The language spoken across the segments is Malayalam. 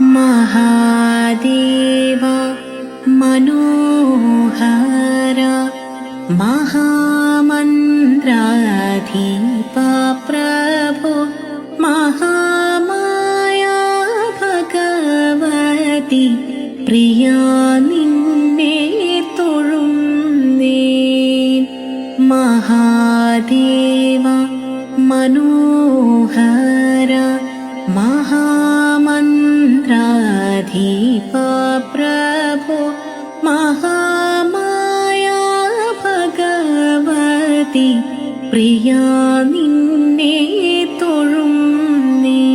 महादेव मनोहर महामन्त्राधीपा प्रभो महामाया भगवती प्रिया निन्ने തൊഴുന്നേ महादेव मनोहर महामन्त्राधीपा प्रभो महामाया भगवती प्रिया निन्ने തൊഴുന്നേ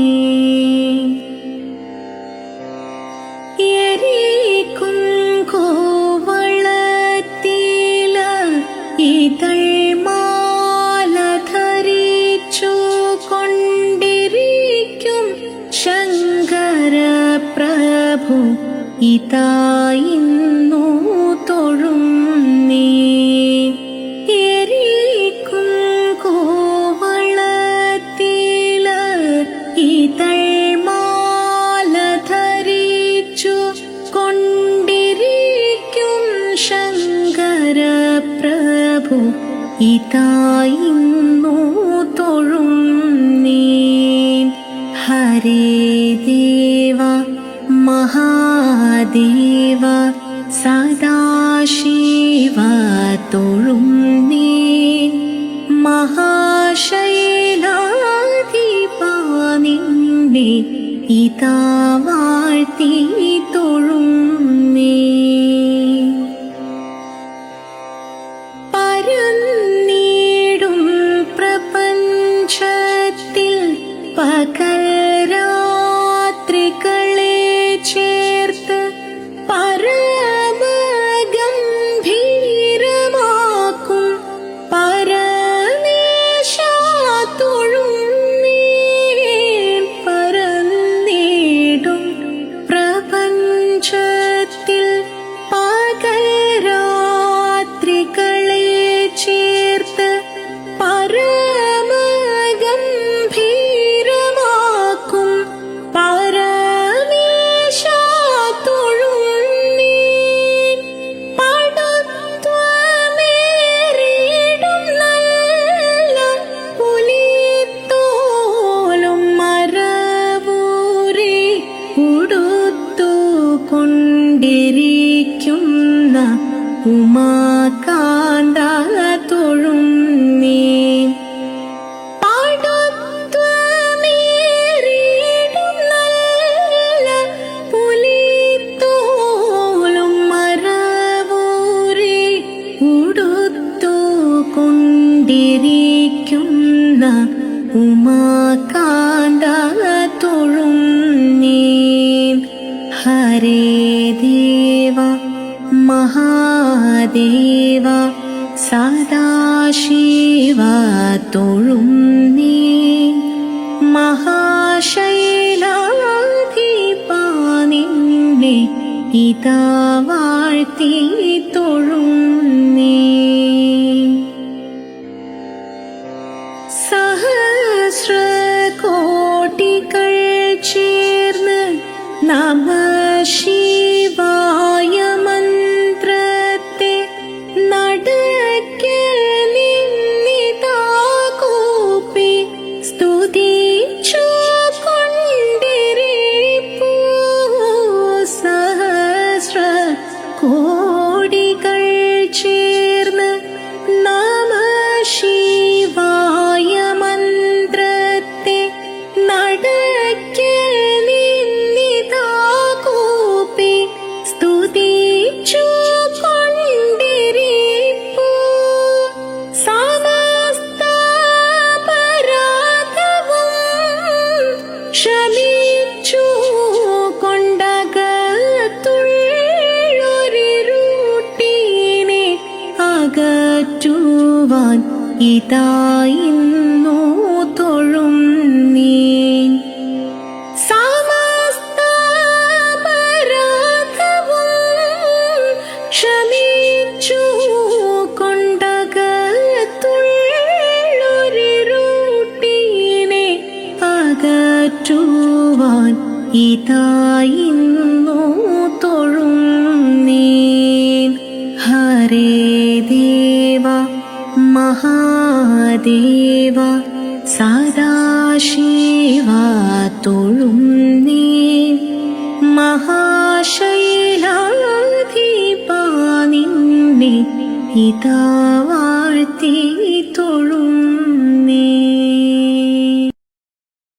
എരിക്കും കോവളത്തില ഇതൾമാല ധരിച്ചു കൊണ്ടിരിക്കും ശങ്കര പ്രഭു ഇതായിന്നു തൊഴുന്നേ എരിക്കും കോവളത്തില ഇതൾമാല ധരിച്ചു കൊണ്ടിരിക്കും ശങ്കര പ്രഭു ഇതായിന്നു തൊഴുന്നേ ഹരേ ദേവ മഹാദേവ സദാശിവ തൊഴുന്നേ മഹാശൈലാധിപ നിന്നെ ഇതാ വാഴ്ത്തി തൊഴുന്നേ പരന്നിടും പ്രപഞ്ചത്തിൽ പകൽ രാത്രികളെ ചേർത്ത് പരമഗംഭീരമാക്കും പരമേശ തൊഴുന്നേ പരന്നിടും പ്രപഞ്ചത്തിൽ പകൽ രാത്രികളെ ചേർത്ത് പരമഗംഭീരമാക്കും പരമേശ തൊഴുന്നേ പടത്വമേറിടും നല്ല പുലിത്തോലും മരവൂരി ഉടുത്തു കൊണ്ടിരിക്കുന്ന ഉമാകാന്ത തൊഴുന്നേ പടത്വമേറിടും നല്ല പുലിത്തോലും മരവൂരി ഉടുത്തു കൊണ്ടിരിക്കുന്ന ഉമാകാന്ത തൊഴുന്നേ ഹരേ ദേവ മഹാദേവ സദാശിവ തൊഴുന്നേ മഹാശൈലാധിപ നിന്നെ ഇതാ വാഴ്ത്തി തൊഴുന്നേ സഹസ്രകോടികൾ ചേർന്ന് നമഃശിവായ മന്ത്രത്തെ നടക്കൽ നിന്നിതാ കൂപ്പി സ്തുതിച്ചു കൊണ്ടിരിപ്പൂ സഹസ്ര കോടികൾ ചേർന്ന് നമഃശിവായ മന്ത്രത്തെ നടക്കൽ നിന്നിതാ കൂപ്പി സ്തുതിച്ചു കൊണ്ടിരിപ്പൂ സമസ്ത അപരാധവും ക്ഷമിച്ചു കൊണ്ടകത്തുള്ളൊരിരുട്ടിനെ അകറ്റുവാൻ ഇതായിന്നു തൊഴുന്നേ സമസ്ത അപരാധവും ക്ഷമിച്ചു കൊണ്ടകത്തുള്ളൊരിരുട്ടിനെ അകറ്റുവാൻ ഇതായിന്നു തൊഴുന്നീൻ. ഹരേ ദേവ മഹാദേവ സദാശിവ തൊഴുന്നീൻ. മഹാശൈലാധിപ നിന്നെ ഇതാ വാഴ്ത്തി തൊഴുന്നീൻ.